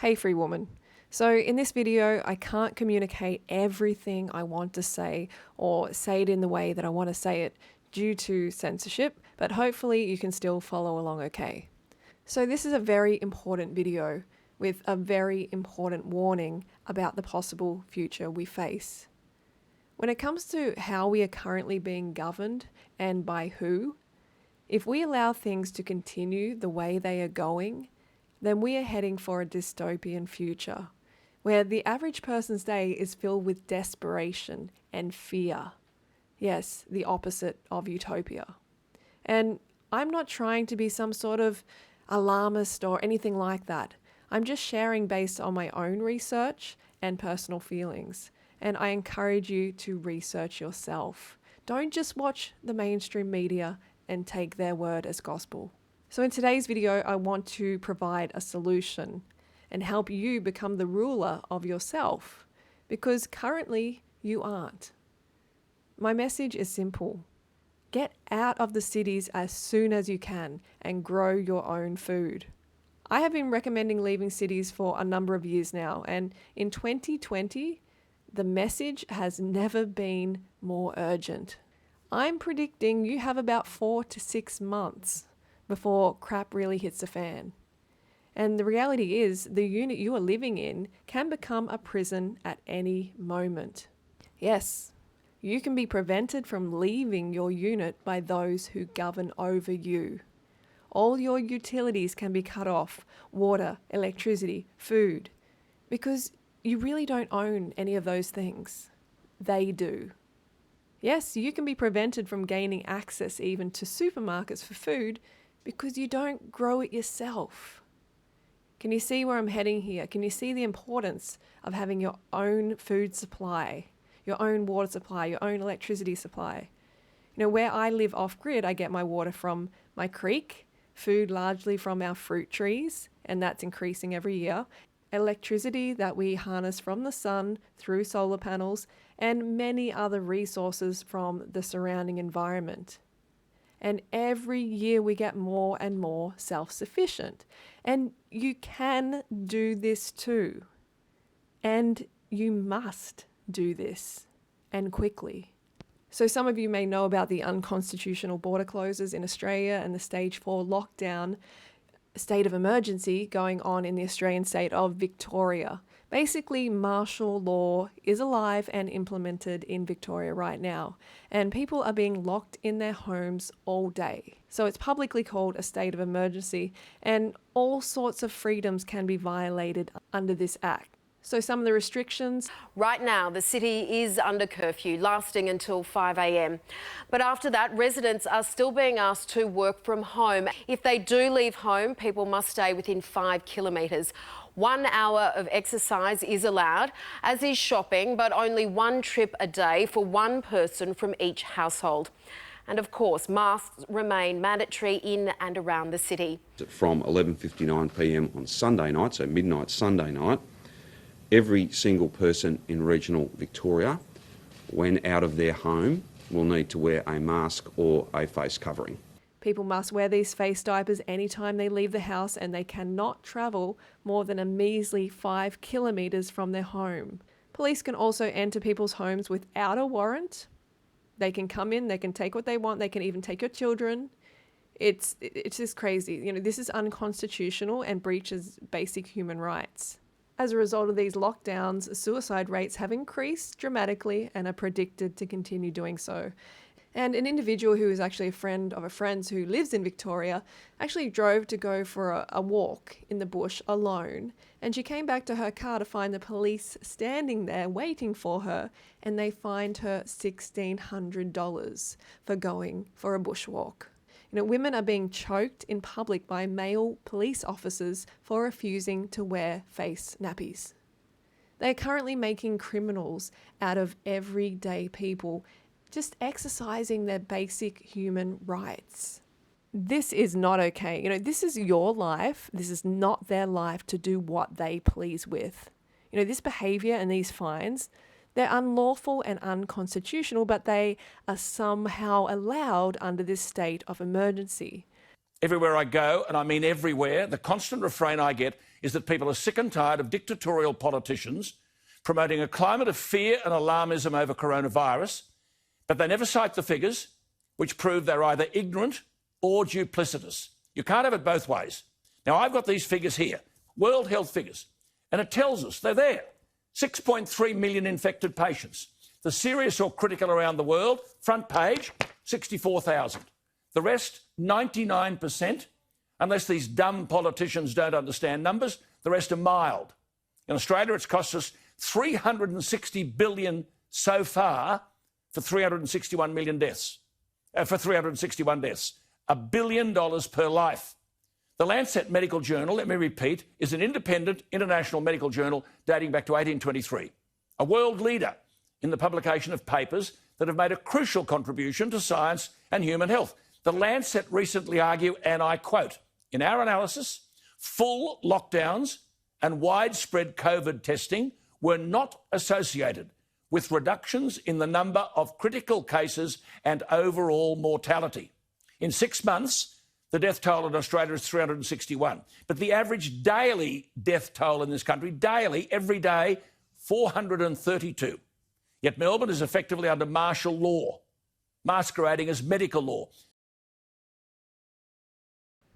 Hey free woman. So in this video, I can't communicate everything I want to say or say it in the way that I want to say it due to censorship, but hopefully you can still follow along okay. So this is a very important video with a very important warning about the possible future we face. When it comes to how we are currently being governed and by who, if we allow things to continue the way they are going, then we are heading for a dystopian future where the average person's day is filled with desperation and fear. Yes, the opposite of utopia. And I'm not trying to be some sort of alarmist or anything like that. I'm just sharing based on my own research and personal feelings. And I encourage you to research yourself. Don't just watch the mainstream media and take their word as gospel. So in today's video, I want to provide a solution and help you become the ruler of yourself, because currently you aren't. My message is simple. Get out of the cities as soon as you can and grow your own food. I have been recommending leaving cities for a number of years now, and in 2020, the message has never been more urgent. I'm predicting you have about 4 to 6 months before crap really hits the fan. And the reality is, the unit you are living in can become a prison at any moment. Yes, you can be prevented from leaving your unit by those who govern over you. All your utilities can be cut off, water, electricity, food, because you really don't own any of those things. They do. Yes, you can be prevented from gaining access even to supermarkets for food because you don't grow it yourself. Can you see where I'm heading here? Can you see the importance of having your own food supply, your own water supply, your own electricity supply? You know, where I live off-grid, I get my water from my creek, food largely from our fruit trees, and that's increasing every year, electricity that we harness from the sun through solar panels, and many other resources from the surrounding environment. And every year we get more and more self-sufficient. And you can do this too. And you must do this, and quickly. So some of you may know about the unconstitutional border closures in Australia and the stage 4 lockdown state of emergency going on in the Australian state of Victoria. Basically, martial law is alive and implemented in Victoria right now, and people are being locked in their homes all day. So it's publicly called a state of emergency, and all sorts of freedoms can be violated under this act. So some of the restrictions. Right now, the city is under curfew, lasting until 5 a.m. But after that, residents are still being asked to work from home. If they do leave home, people must stay within 5 kilometres. 1 hour of exercise is allowed, as is shopping, but only 1 trip a day for 1 person from each household. And of course, masks remain mandatory in and around the city. From 11:59 p.m. on Sunday night, so midnight Sunday night, every single person in regional Victoria, when out of their home, will need to wear a mask or a face covering. People must wear these face diapers anytime they leave the house, and they cannot travel more than a measly 5 kilometres from their home. Police can also enter people's homes without a warrant. They can come in, they can take what they want, they can even take your children. It's just crazy. You know, this is unconstitutional and breaches basic human rights. As a result of these lockdowns, suicide rates have increased dramatically and are predicted to continue doing so. And an individual who is actually a friend of a friend's who lives in Victoria actually drove to go for a walk in the bush alone. And she came back to her car to find the police standing there waiting for her, and they fined her $1,600 for going for a bushwalk. You know, women are being choked in public by male police officers for refusing to wear face nappies. They are currently making criminals out of everyday people just exercising their basic human rights. This is not okay. You know, this is your life. This is not their life to do what they please with. You know, this behavior and these fines, they're unlawful and unconstitutional, but they are somehow allowed under this state of emergency. Everywhere I go, and I mean everywhere, the constant refrain I get is that people are sick and tired of dictatorial politicians promoting a climate of fear and alarmism over coronavirus, but they never cite the figures, which prove they're either ignorant or duplicitous. You can't have it both ways. Now, I've got these figures here, World Health figures, and it tells us they're there. 6.3 million infected patients. The serious or critical around the world, front page, 64,000. The rest, 99%, unless these dumb politicians don't understand numbers, the rest are mild. In Australia, it's cost us $360 billion so far for 361 million deaths. For 361 deaths. $1 billion per life. The Lancet Medical Journal, let me repeat, is an independent international medical journal dating back to 1823. A world leader in the publication of papers that have made a crucial contribution to science and human health. The Lancet recently argued, and I quote, "In our analysis, full lockdowns and widespread COVID testing were not associated with reductions in the number of critical cases and overall mortality. In 6 months, the death toll in Australia is 361. But the average daily death toll in this country, daily, every day, 432. Yet Melbourne is effectively under martial law, masquerading as medical law."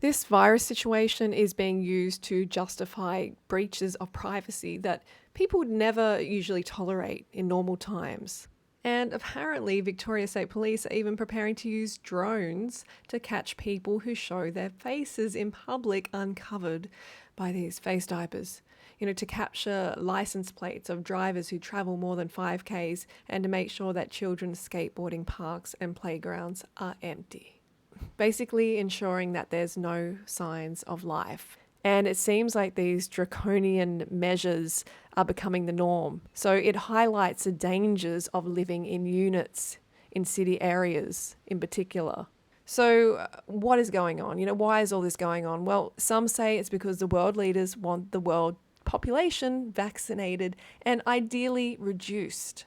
This virus situation is being used to justify breaches of privacy that people would never usually tolerate in normal times. And apparently, Victoria State Police are even preparing to use drones to catch people who show their faces in public uncovered by these face diapers. You know, to capture license plates of drivers who travel more than 5Ks and to make sure that children's skateboarding parks and playgrounds are empty. Basically ensuring that there's no signs of life. And it seems like these draconian measures are becoming the norm. So it highlights the dangers of living in units in city areas in particular. So what is going on? You know, why is all this going on? Well, some say it's because the world leaders want the world population vaccinated and ideally reduced.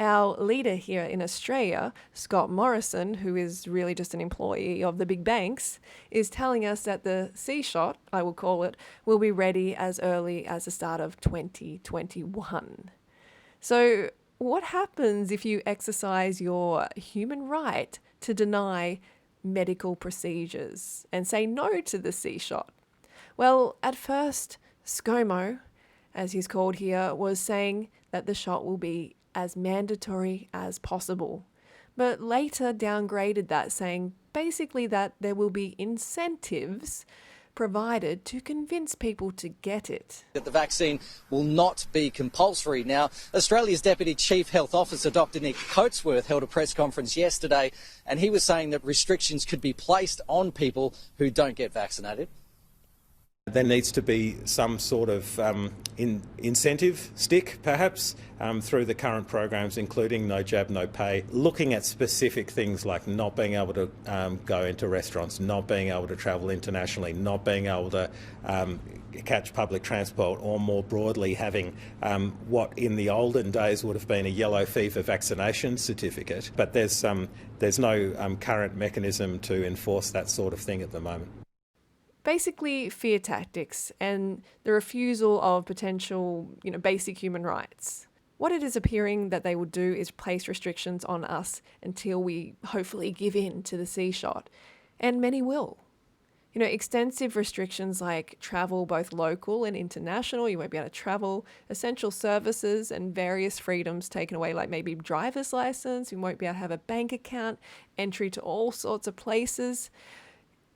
Our leader here in Australia, Scott Morrison, who is really just an employee of the big banks, is telling us that the C-shot, I will call it, will be ready as early as the start of 2021. So what happens if you exercise your human right to deny medical procedures and say no to the C-shot? Well, at first, ScoMo, as he's called here, was saying that the shot will be as mandatory as possible, but later downgraded that, saying basically that there will be incentives provided to convince people to get it. That the vaccine will not be compulsory. Now, Australia's Deputy Chief Health Officer, Dr Nick Coatsworth, held a press conference yesterday, and he was saying that restrictions could be placed on people who don't get vaccinated. There needs to be some sort of incentive stick, perhaps, through the current programs, including No Jab, No Pay, looking at specific things like not being able to go into restaurants, not being able to travel internationally, not being able to catch public transport, or more broadly having what in the olden days would have been a yellow fever vaccination certificate. But there's no current mechanism to enforce that sort of thing at the moment. Basically, fear tactics and the refusal of potential, basic human rights. What it is appearing that they will do is place restrictions on us until we hopefully give in to the C-shot. And many will. Extensive restrictions like travel, both local and international. You won't be able to travel, essential services and various freedoms taken away, like maybe driver's license. You won't be able to have a bank account, entry to all sorts of places.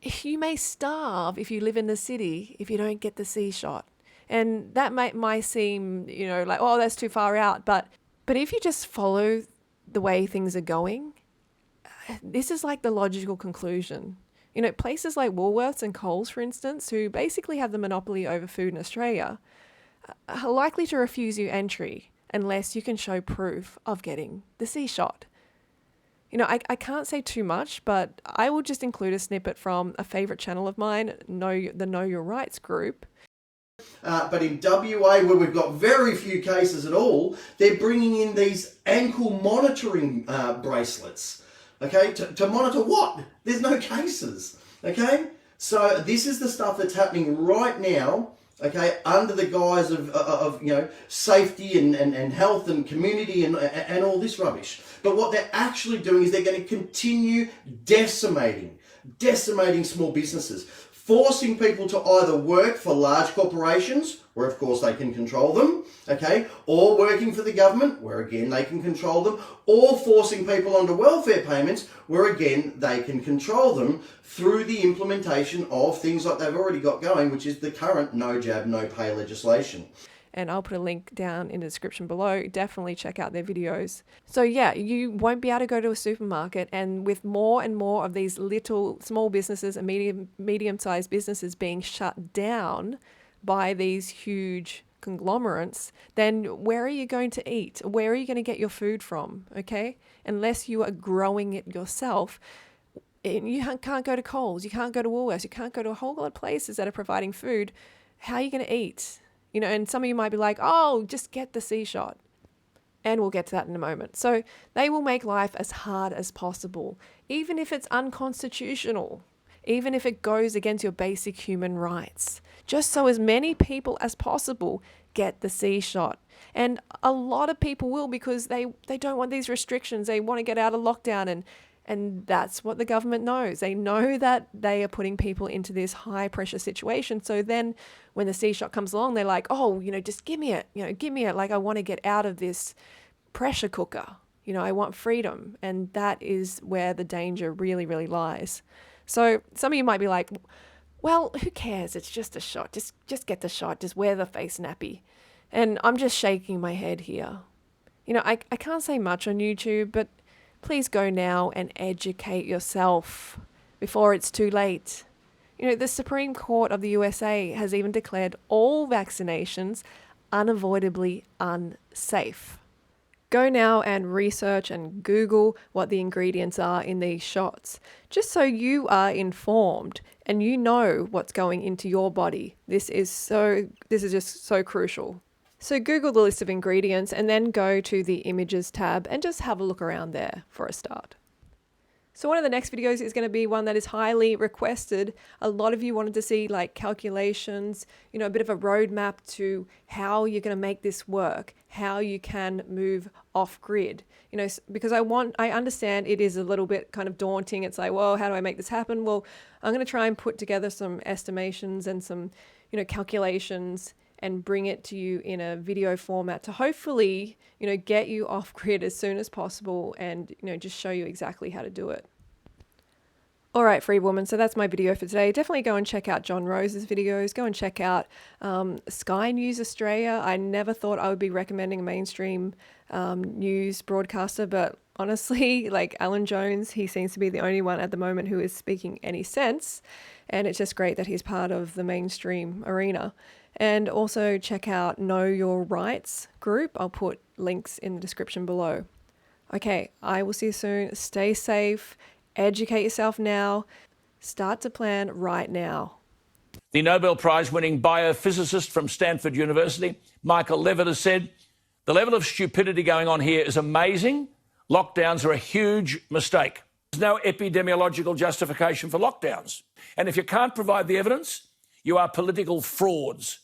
You may starve if you live in the city if you don't get the C-shot. And that might seem, like, oh, that's too far out. But if you just follow the way things are going, this is like the logical conclusion. Places like Woolworths and Coles, for instance, who basically have the monopoly over food in Australia, are likely to refuse you entry unless you can show proof of getting the C-shot. I can't say too much, but I will just include a snippet from a favourite channel of mine, the Know Your Rights group. But in WA, where we've got very few cases at all, they're bringing in these ankle monitoring bracelets, okay, to monitor what? There's no cases, okay? So this is the stuff that's happening right now, okay, under the guise of safety and health and community and all this rubbish. But what they're actually doing is they're going to continue decimating small businesses, forcing people to either work for large corporations, where of course they can control them, okay, or working for the government, where again they can control them, or forcing people onto welfare payments, where again they can control them through the implementation of things like they've already got going, which is the current no jab, no pay legislation. And I'll put a link down in the description below. Definitely check out their videos. So yeah, you won't be able to go to a supermarket, and with more and more of these little small businesses and medium-sized businesses being shut down by these huge conglomerates, then where are you going to eat? Where are you going to get your food from? Okay, unless you are growing it yourself. You can't go to Coles, you can't go to Woolworths, you can't go to a whole lot of places that are providing food. How are you going to eat? You know, and some of you might be like, oh, just get the C-shot. And we'll get to that in a moment. So they will make life as hard as possible, even if it's unconstitutional, even if it goes against your basic human rights, just so as many people as possible get the C-shot. And a lot of people will, because they don't want these restrictions. They want to get out of lockdown, and that's what the government knows. They know that they are putting people into this high pressure situation. So then when the C-shot comes along, they're like, oh, just give me it, give me it. Like, I want to get out of this pressure cooker. I want freedom. And that is where the danger really, really lies. So some of you might be like, well, who cares? It's just a shot. Just get the shot. Just wear the face nappy. And I'm just shaking my head here. I can't say much on YouTube, but please go now and educate yourself before it's too late. The Supreme Court of the USA has even declared all vaccinations unavoidably unsafe. Go now and research and Google what the ingredients are in these shots, just so you are informed and you know what's going into your body. This is just so crucial. So Google the list of ingredients and then go to the images tab and just have a look around there for a start. So one of the next videos is going to be one that is highly requested. A lot of you wanted to see like calculations, a bit of a roadmap to how you're going to make this work, how you can move off grid, because I understand it is a little bit kind of daunting. It's like, well, how do I make this happen? Well, I'm going to try and put together some estimations and some, calculations and bring it to you in a video format to hopefully, get you off grid as soon as possible and, just show you exactly how to do it. All right, free woman. So that's my video for today. Definitely go and check out John Rose's videos. Go and check out Sky News Australia. I never thought I would be recommending a mainstream news broadcaster, but honestly, like Alan Jones, he seems to be the only one at the moment who is speaking any sense. And it's just great that he's part of the mainstream arena. And also check out Know Your Rights group. I'll put links in the description below. Okay, I will see you soon. Stay safe. Educate yourself now. Start to plan right now. The Nobel Prize-winning biophysicist from Stanford University, Michael Levitt, has said, the level of stupidity going on here is amazing. Lockdowns are a huge mistake. There's no epidemiological justification for lockdowns. And if you can't provide the evidence, you are political frauds.